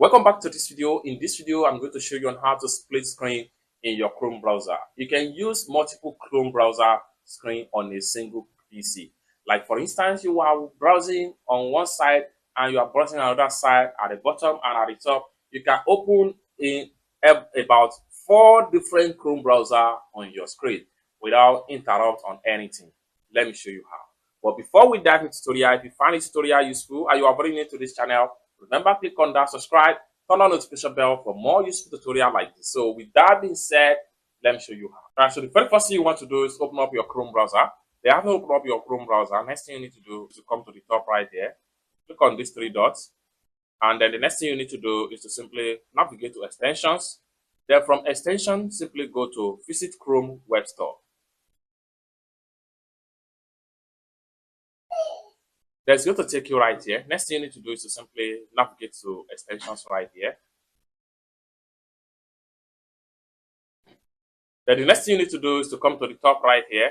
Welcome back to this video. In this video, I'm going to show you on how to split screen in your Chrome browser. You can use multiple Chrome browser screen on a single PC. Like for instance, you are browsing on one side and you are browsing on another side at the bottom and at the top. You can open in about 4 different Chrome browser on your screen without interrupt on anything. Let me show you how. But before we dive into the tutorial, if you find this tutorial useful and you are very new to this channel, remember, click on that subscribe, turn on the notification bell for more useful tutorial like this. So with that being said, let me show you how. All right, so the very first thing you want to do is open up your Chrome browser. Then after open up your Chrome browser, next thing you need to do is to come to the top right here, click on these 3 dots, and then the next thing you need to do is to simply navigate to extensions. Then from extension, simply go to visit Chrome Web Store. That's going to take you right here. Next thing you need to do is to simply navigate to extensions right here. Then the next thing you need to do is to come to the top right here.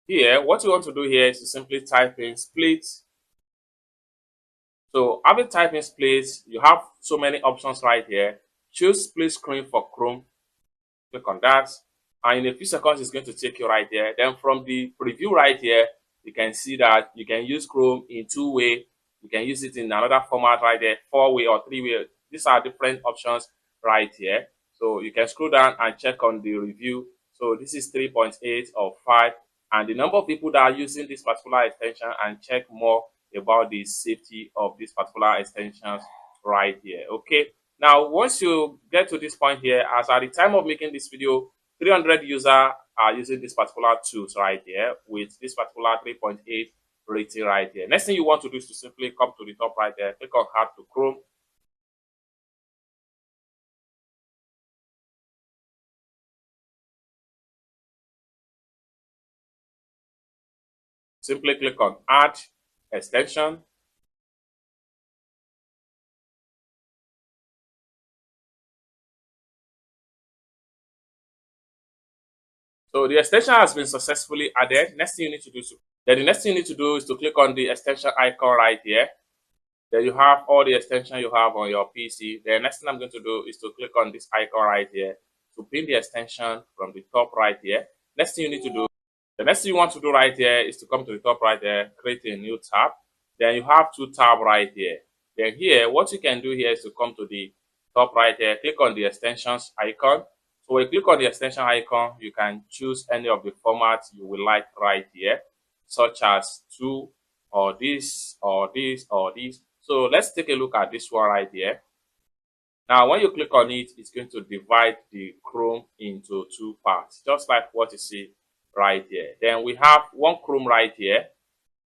Here, what you want to do here is to simply type in split. So having typed in split, you have so many options right here. Choose split screen for Chrome. Click on that. And in a few seconds, it's going to take you right there. Then from the preview right here, you can see that you can use Chrome in 2 ways. You can use it in another format right there, 4-way or 3-way. These are different options right here. So you can scroll down and check on the review. So this is 3.8 or 5. And the number of people that are using this particular extension, and check more about the safety of this particular extensions right here. Okay. Now, once you get to this point here, as at the time of making this video, 300 users are using this particular tools right here with this particular 3.8 rating right here. Next thing you want to do is to simply come to the top right there, click on Add to Chrome. Simply click on Add Extension. So the extension has been successfully added. Next thing you need to do is to click on the extension icon right here. Then you have all the extension you have on your PC. The next thing I'm going to do is to click on this icon right here to pin the extension from the top right here. Next thing the next thing you want to do right here is to come to the top right there, create a new tab. Then you have 2 tabs right here. Then here, what you can do here is to come to the top right here, click on the extensions icon. So when you click on the extension icon, you can choose any of the formats you would like right here, such as 2 or this or this or this. So let's take a look at this one right here. Now, when you click on it, it's going to divide the Chrome into 2 parts, just like what you see right here. Then we have one Chrome right here.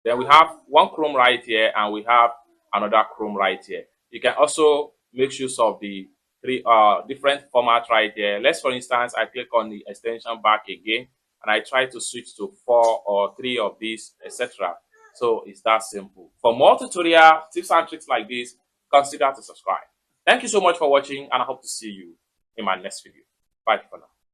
Then we have one Chrome right here, and we have another Chrome right here. You can also make use of the 3 different formats right there. Let's, for instance, I click on the extension back again, and I try to switch to 4 or 3 of these, etc. So it's that simple. For more tutorial tips and tricks like this, consider to subscribe. Thank you so much for watching, and I hope to see you in my next video. Bye for now.